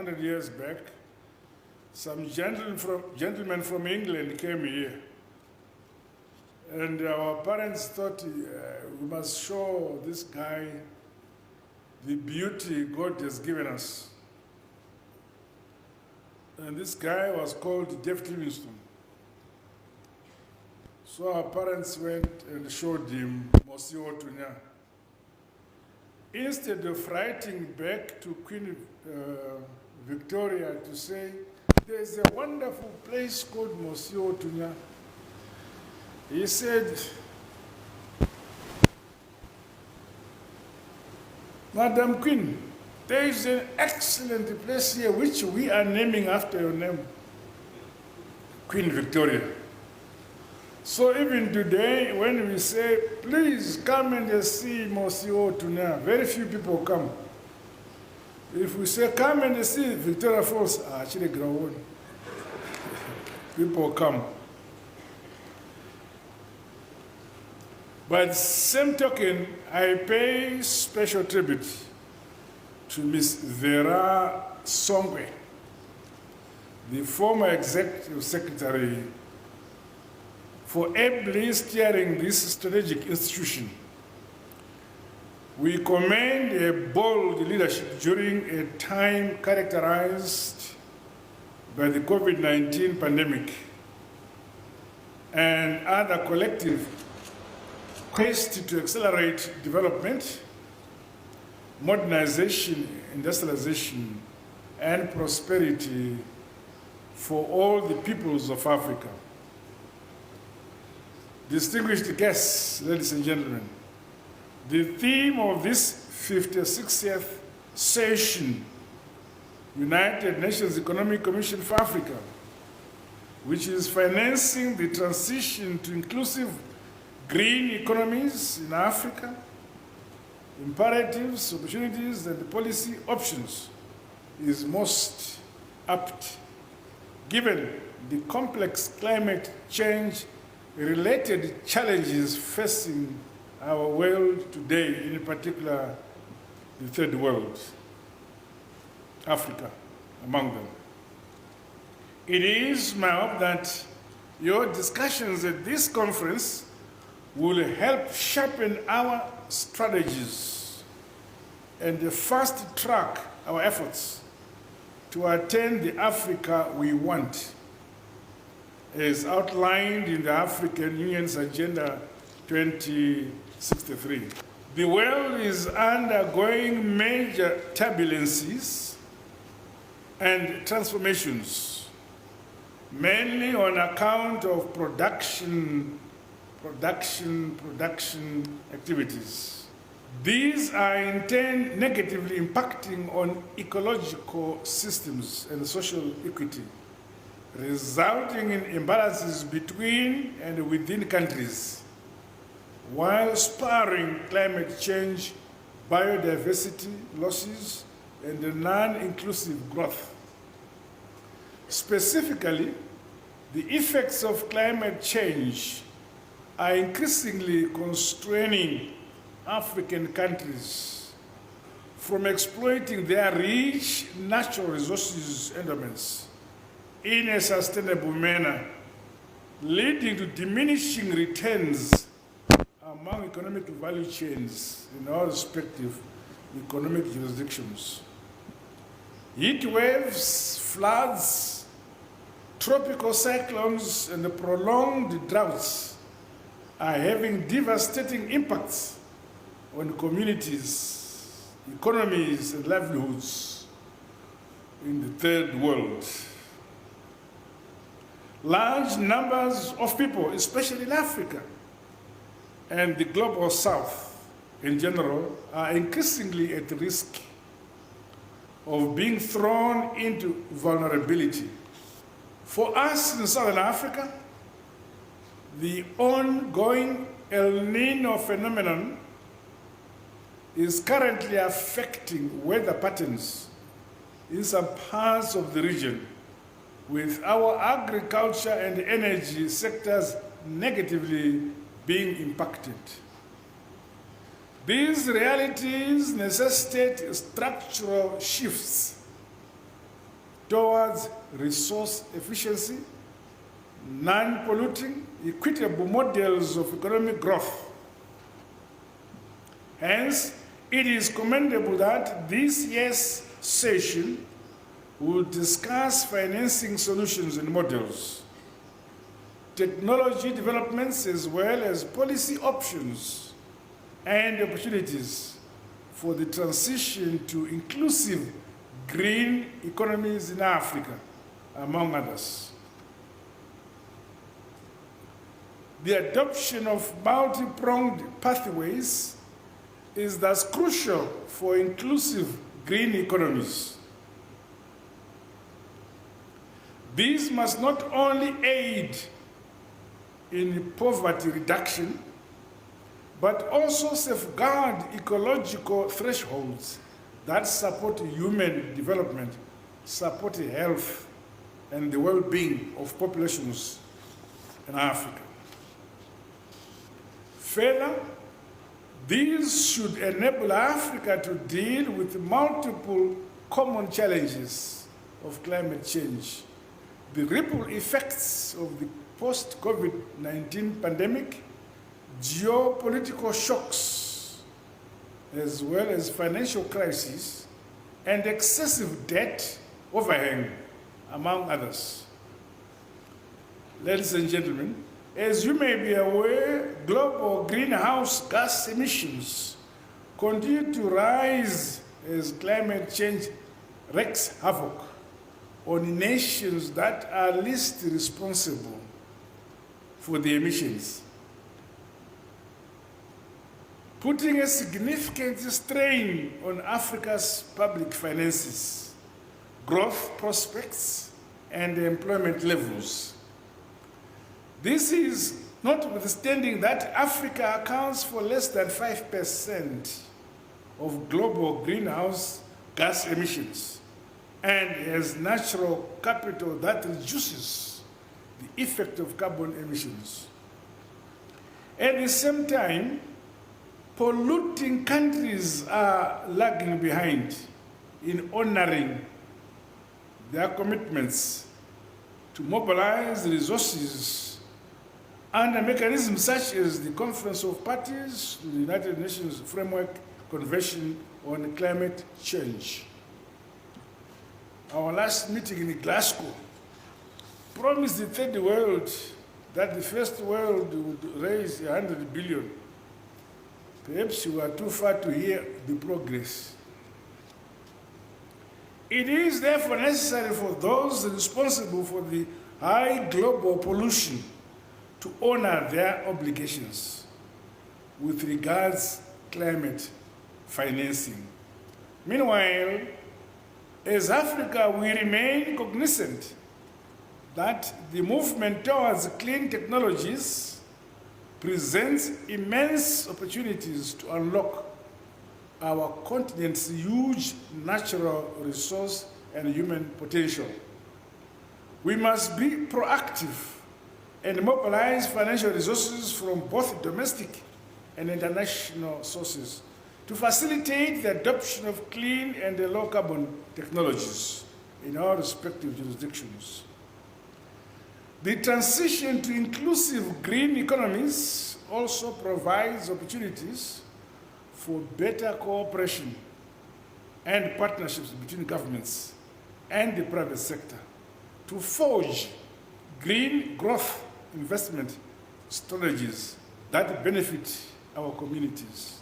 100 years back, some gentlemen from England came here. And our parents thought we must show this guy the beauty God has given us. And this guy was called David Livingstone. So our parents went and showed him Mosi Otunya. Instead of writing back to Queen Victoria to say, there's a wonderful place called Mosi Otunya, he said, Madam Queen, there is an excellent place here which we are naming after your name, Queen Victoria. So even today, when we say, please come and see Mosi Otunya, very few people come. If we say, come and see Victoria Falls, actually grown. People come. By the same token, I pay special tribute to Ms. Vera Songwe, the former executive secretary, for ably steering this strategic institution. We commend a bold leadership during a time characterized by the COVID-19 pandemic and other collective quest to accelerate development, modernization, industrialization, and prosperity for all the peoples of Africa. Distinguished guests, ladies and gentlemen, the theme of this 56th session, United Nations Economic Commission for Africa, which is financing the transition to inclusive green economies in Africa, imperatives, opportunities, and policy options, is most apt, given the complex climate change related challenges facing our world today, in particular the third world, Africa among them. It is my hope that your discussions at this conference will help sharpen our strategies and fast track our efforts to attain the Africa we want, as outlined in the African Union's Agenda 2063. The world is undergoing major turbulences and transformations, mainly on account of production activities. These are in turn negatively impacting on ecological systems and social equity, resulting in imbalances between and within countries, while spurring climate change, biodiversity losses, and non-inclusive growth. Specifically, the effects of climate change are increasingly constraining African countries from exploiting their rich natural resources endowments in a sustainable manner, leading to diminishing returns among economic value chains in our respective economic jurisdictions. Heat waves, floods, tropical cyclones, and the prolonged droughts are having devastating impacts on communities, economies, and livelihoods in the third world. Large numbers of people, especially in Africa and the global south in general, are increasingly at risk of being thrown into vulnerability. For us in Southern Africa, the ongoing El Nino phenomenon is currently affecting weather patterns in some parts of the region, with our agriculture and energy sectors negatively being impacted. These realities necessitate structural shifts towards resource efficiency, non-polluting, equitable models of economic growth. Hence, it is commendable that this year's session will discuss financing solutions and models, technology developments, as well as policy options and opportunities for the transition to inclusive green economies in Africa, among others. The adoption of multi-pronged pathways is thus crucial for inclusive green economies. These must not only aid in poverty reduction, but also safeguard ecological thresholds that support human development, support health, and the well-being of populations in Africa. Further, these should enable Africa to deal with multiple common challenges of climate change, the ripple effects of the post-COVID-19 pandemic, geopolitical shocks, as well as financial crises, and excessive debt overhang, among others. Ladies and gentlemen, as you may be aware, global greenhouse gas emissions continue to rise as climate change wreaks havoc on nations that are least responsible for the emissions, putting a significant strain on Africa's public finances, growth prospects, and employment levels. This is notwithstanding that Africa accounts for less than 5% of global greenhouse gas emissions and has natural capital that reduces the effect of carbon emissions. At the same time, polluting countries are lagging behind in honoring their commitments to mobilize resources under mechanisms such as the Conference of Parties to the United Nations Framework Convention on Climate Change. Our last meeting in Glasgow promised the third world that the first world would raise 100 billion. Perhaps we are too far to hear the progress. It is therefore necessary for those responsible for the high global pollution to honor their obligations with regards to climate financing. Meanwhile, as Africa, we remain cognizant that the movement towards clean technologies presents immense opportunities to unlock our continent's huge natural resource and human potential. We must be proactive and mobilize financial resources from both domestic and international sources to facilitate the adoption of clean and low-carbon technologies in our respective jurisdictions. The transition to inclusive green economies also provides opportunities for better cooperation and partnerships between governments and the private sector to forge green growth investment strategies that benefit our communities.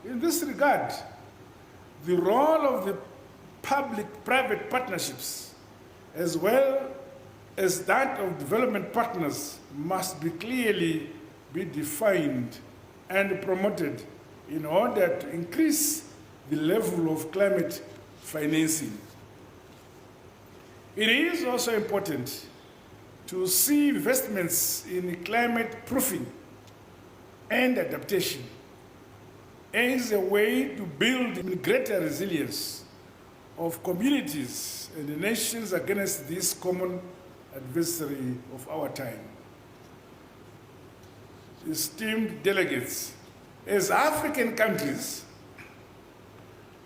In this regard, the role of the public-private partnerships, as well as that of development partners, must be clearly be defined and promoted in order to increase the level of climate financing. It is also important to see investments in climate proofing and adaptation as a way to build greater resilience of communities and the nations against this common adversary of our time. Esteemed delegates, as African countries,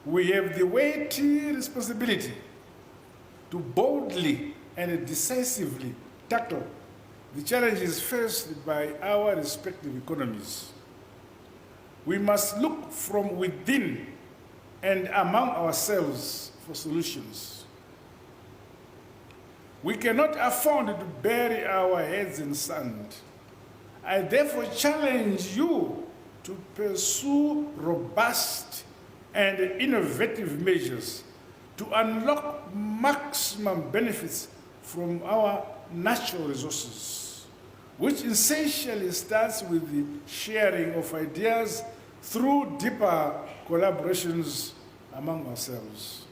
we have the weighty responsibility to boldly and decisively tackle the challenges faced by our respective economies. We must look from within and among ourselves for solutions. We cannot afford to bury our heads in sand. I therefore challenge you to pursue robust and innovative measures to unlock maximum benefits from our natural resources, which essentially starts with the sharing of ideas through deeper collaborations among ourselves.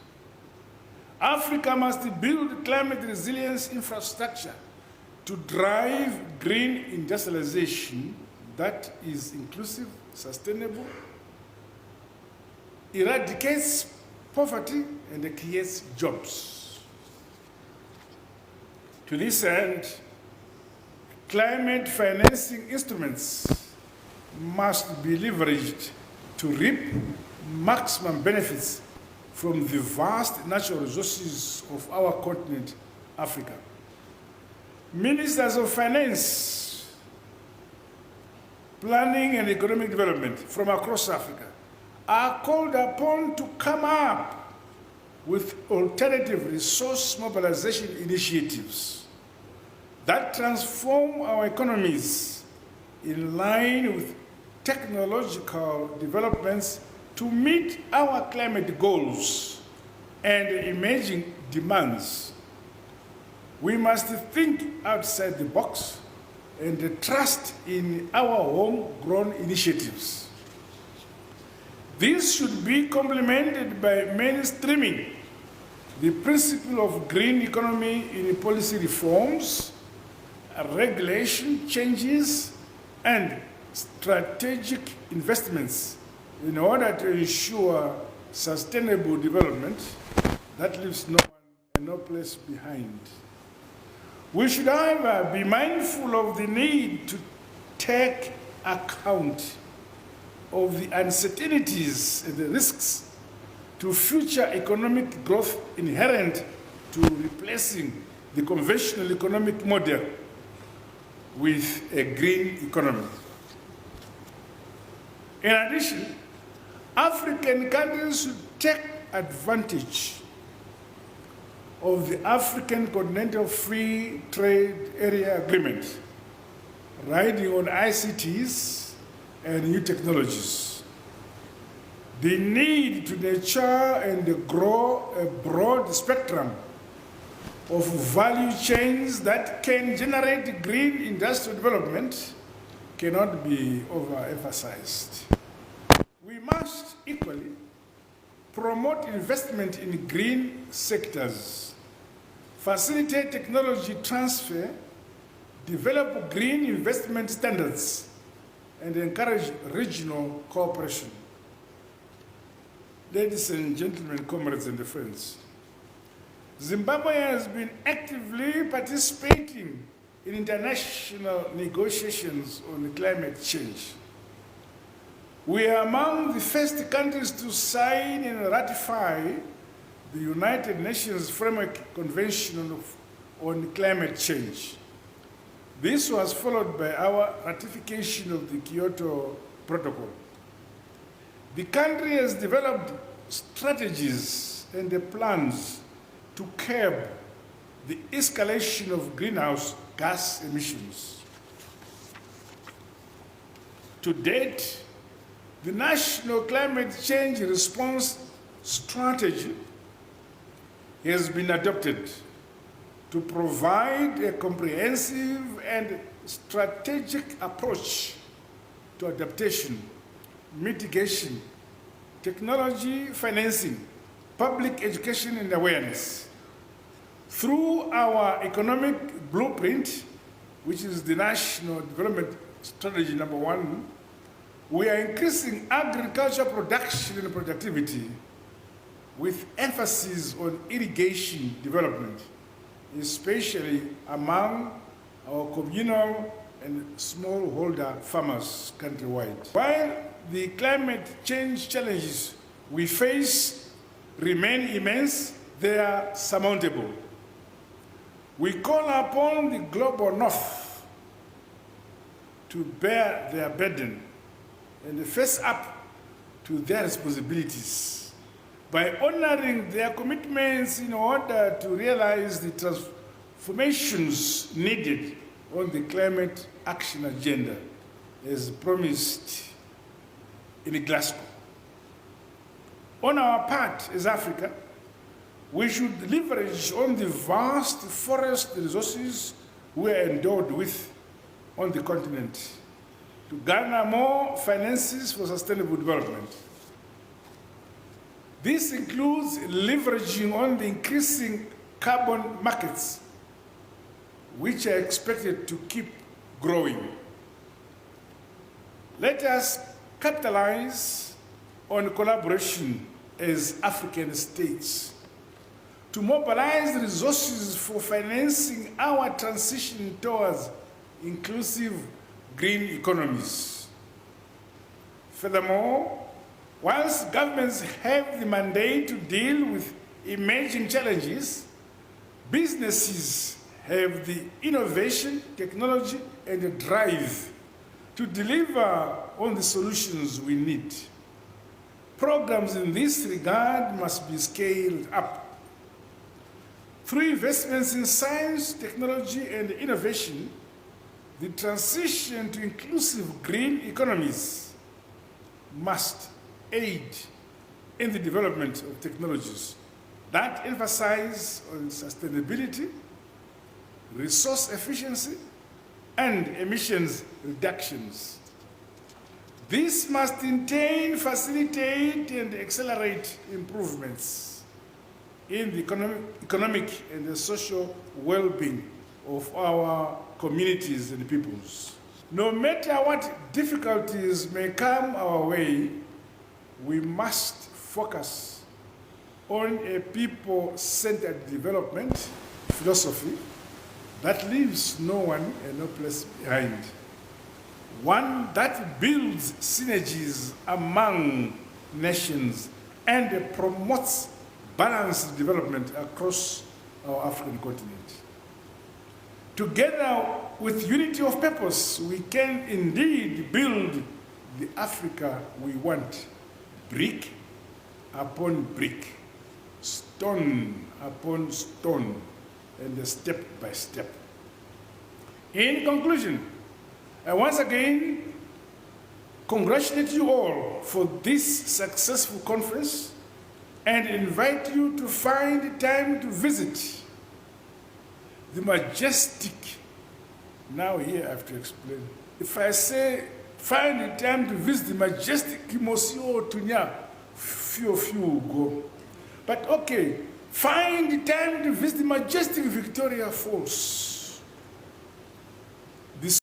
Africa must build climate resilience infrastructure to drive green industrialization that is inclusive, sustainable, eradicates poverty, and creates jobs. To this end, climate financing instruments must be leveraged to reap maximum benefits from the vast natural resources of our continent, Africa. Ministers of Finance, Planning and Economic Development from across Africa are called upon to come up with alternative resource mobilization initiatives that transform our economies in line with technological developments to meet our climate goals and emerging demands. We must think outside the box and trust in our homegrown initiatives. This should be complemented by mainstreaming the principle of green economy in policy reforms, regulation changes, and strategic investments in order to ensure sustainable development that leaves no one and no place behind. We should, however, be mindful of the need to take account of the uncertainties and the risks to future economic growth inherent to replacing the conventional economic model with a green economy. In addition, African countries should take advantage of the African Continental Free Trade Area Agreement, riding on ICTs and new technologies. The need to nurture and grow a broad spectrum of value chains that can generate green industrial development cannot be overemphasized. We must equally promote investment in green sectors, facilitate technology transfer, develop green investment standards, and encourage regional cooperation. Ladies and gentlemen, comrades and friends, Zimbabwe has been actively participating in international negotiations on climate change. We are among the first countries to sign and ratify the United Nations Framework Convention on Climate Change. This was followed by our ratification of the Kyoto Protocol. The country has developed strategies and plans to curb the escalation of greenhouse gas emissions. To date, the National Climate Change Response Strategy has been adopted to provide a comprehensive and strategic approach to adaptation, mitigation, technology financing, public education and awareness. Through our economic blueprint, which is the National Development Strategy #1, we are increasing agricultural production and productivity with emphasis on irrigation development, especially among our communal and smallholder farmers countrywide. While the climate change challenges we face remain immense, they are surmountable. We call upon the global north to bear their burden and face up to their responsibilities by honoring their commitments in order to realize the transformations needed on the climate action agenda as promised in Glasgow. On our part as Africa, we should leverage on the vast forest resources we are endowed with on the continent to garner more finances for sustainable development. This includes leveraging on the increasing carbon markets, which are expected to keep growing. Let us capitalize on collaboration as African states to mobilize resources for financing our transition towards inclusive green economies. Furthermore, whilst governments have the mandate to deal with emerging challenges, businesses have the innovation, technology, and the drive to deliver on the solutions we need. Programs in this regard must be scaled up. Through investments in science, technology, and innovation, the transition to inclusive green economies must aid in the development of technologies that emphasize on sustainability, resource efficiency, and emissions reductions. This must in turn facilitate and accelerate improvements in the economic and the social well-being of our communities and peoples. No matter what difficulties may come our way, we must focus on a people-centered development philosophy that leaves no one and no place behind. One that builds synergies among nations and promotes balanced development across our African continent. Together with unity of purpose, we can indeed build the Africa we want, brick upon brick, stone upon stone, and step by step. In conclusion, I once again congratulate you all for this successful conference and invite you to find time to visit the majestic, now here I have to explain. If I say find the time to visit the majestic Monsieur Tunya, few of you will go. But okay, find the time to visit the majestic Victoria Falls.